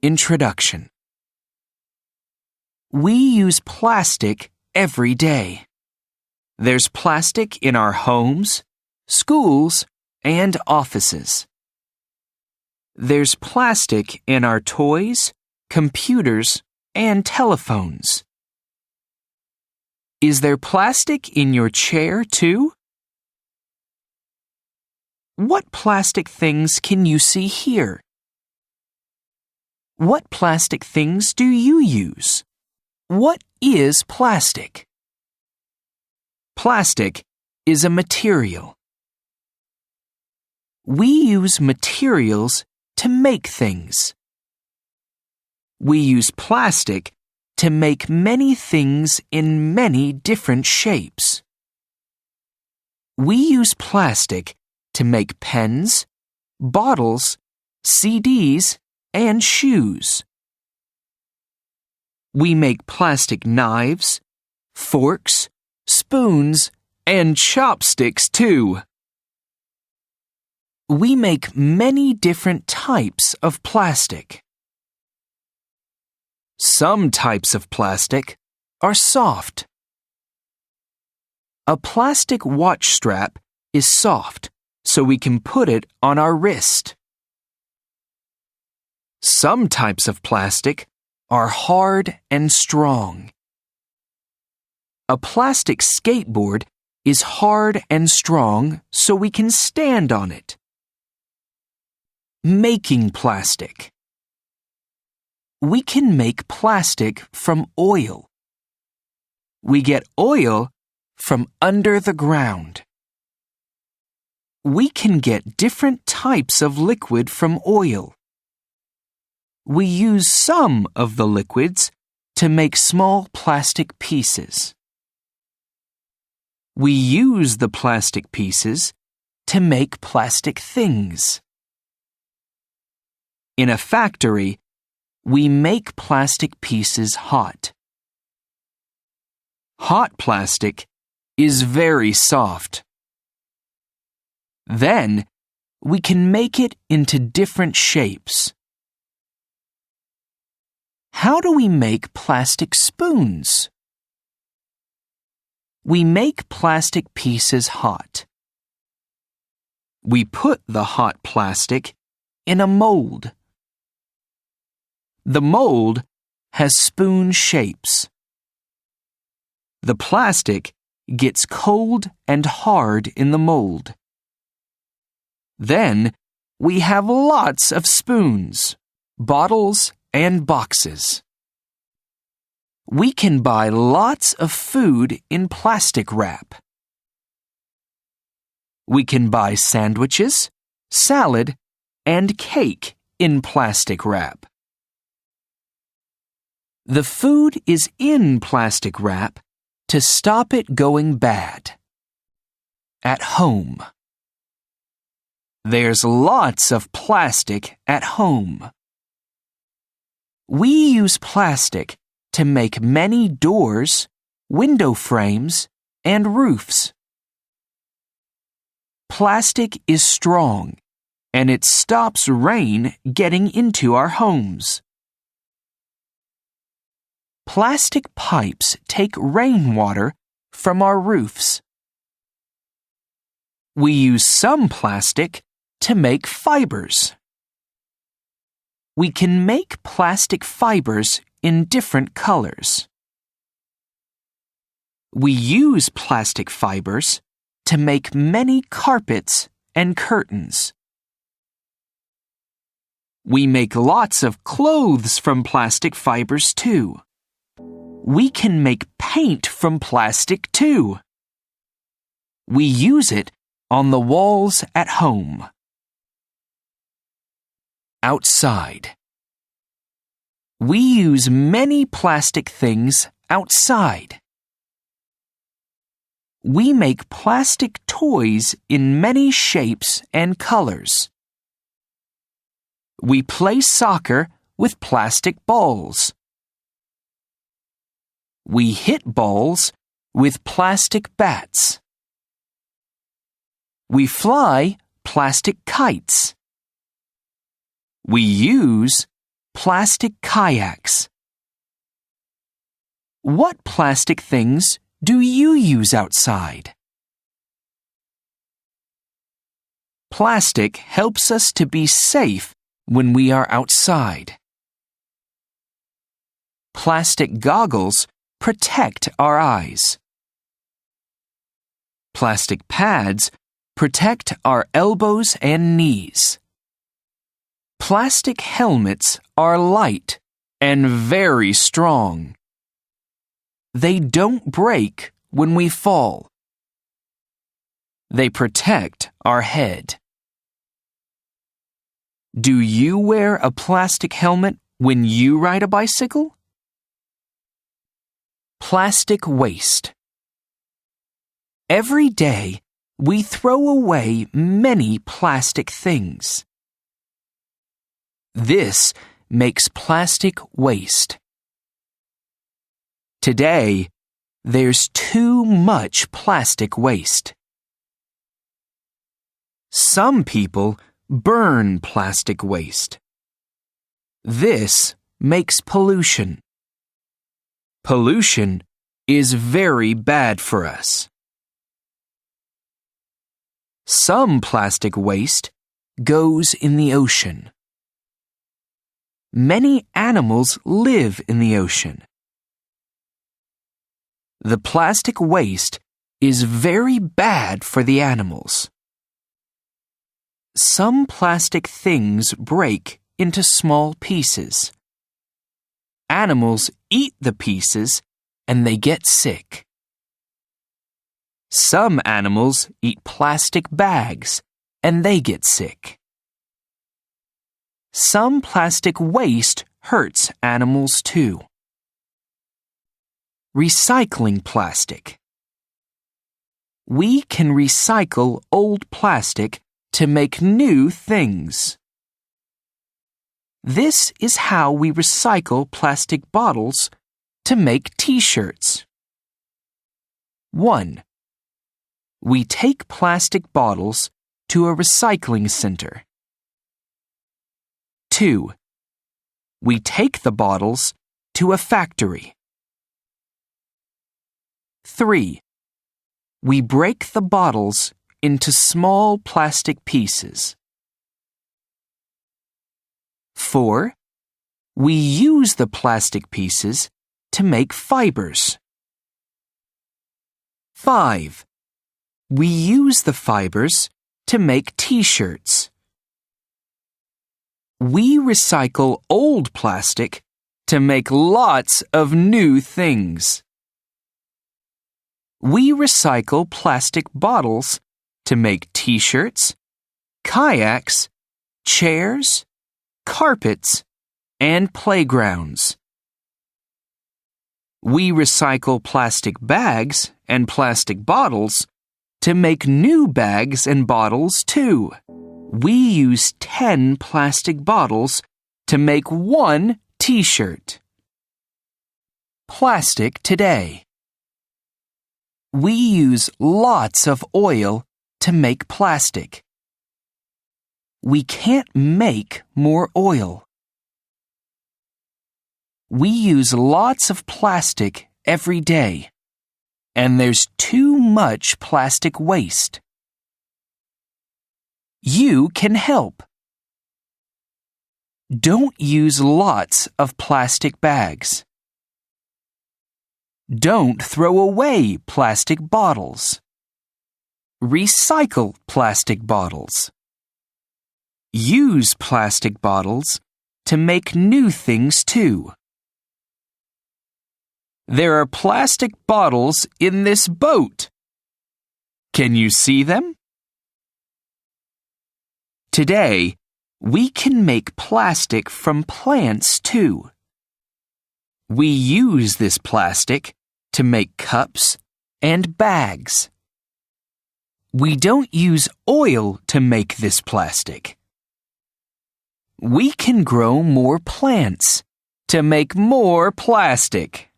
Introduction. We use plastic every day. There's plastic in our homes, schools, and offices. There's plastic in our toys, computers, and telephones. Is there plastic in your chair, too? What plastic things can you see here? What plastic things do you use? What is plastic? Plastic is a material. We use materials to make things. We use plastic to make many things in many different shapes. We use plastic to make pens, bottles, CDs, and shoes. We make plastic knives, forks, spoons, and chopsticks too. We make many different types of plastic. Some types of plastic are soft. A plastic watch strap is soft, so we can put it on our wrist. Some types of plastic are hard and strong. A plastic skateboard is hard and strong, so we can stand on it. Making plastic. We can make plastic from oil. We get oil from under the ground. We can get different types of liquid from oil. We use some of the liquids to make small plastic pieces. We use the plastic pieces to make plastic things. In a factory, we make plastic pieces hot. Hot plastic is very soft. Then, we can make it into different shapes. How do we make plastic spoons? We make plastic pieces hot. We put the hot plastic in a mold. The mold has spoon shapes. The plastic gets cold and hard in the mold. Then, we have lots of spoons, bottles, and boxes. We can buy lots of food in plastic wrap. We can buy sandwiches, salad, and cake in plastic wrap. The food is in plastic wrap to stop it going bad. At home. There's lots of plastic at home. We use plastic to make many doors, window frames, and roofs. Plastic is strong, and it stops rain getting into our homes. Plastic pipes take rainwater from our roofs. We use some plastic to make fibers. We can make plastic fibers in different colors. We use plastic fibers to make many carpets and curtains. We make lots of clothes from plastic fibers too. We can make paint from plastic too. We use it on the walls at home. Outside. We use many plastic things outside. We make plastic toys in many shapes and colors. We play soccer with plastic balls. We hit balls with plastic bats. We fly plastic kites. We use plastic kayaks. What plastic things do you use outside? Plastic helps us to be safe when we are outside. Plastic goggles protect our eyes. Plastic pads protect our elbows and knees. Plastic helmets are light and very strong. They don't break when we fall. They protect our head. Do you wear a plastic helmet when you ride a bicycle? Plastic waste. Every day, we throw away many plastic things. This makes plastic waste. Today, there's too much plastic waste. Some people burn plastic waste. This makes pollution. Pollution is very bad for us. Some plastic waste goes in the ocean. Many animals live in the ocean. The plastic waste is very bad for the animals. Some plastic things break into small pieces. Animals eat the pieces and they get sick. Some animals eat plastic bags and they get sick. Some plastic waste hurts animals too. Recycling plastic. We can recycle old plastic to make new things. This is how we recycle plastic bottles to make t-shirts. 1. We take plastic bottles to a recycling center. 2. We take the bottles to a factory. 3. We break the bottles into small plastic pieces. 4. We use the plastic pieces to make fibers. 5. We use the fibers to make t-shirts. We recycle old plastic to make lots of new things. We recycle plastic bottles to make t-shirts, kayaks, chairs, carpets, and playgrounds. We recycle plastic bags and plastic bottles to make new bags and bottles too. We use 10 plastic bottles to make 1 t-shirt. Plastic today. We use lots of oil to make plastic. We can't make more oil. We use lots of plastic every day, and there's too much plastic waste. You can help. Don't use lots of plastic bags. Don't throw away plastic bottles. Recycle plastic bottles. Use plastic bottles to make new things too. There are plastic bottles in this boat. Can you see them? Today, we can make plastic from plants too. We use this plastic to make cups and bags. We don't use oil to make this plastic. We can grow more plants to make more plastic.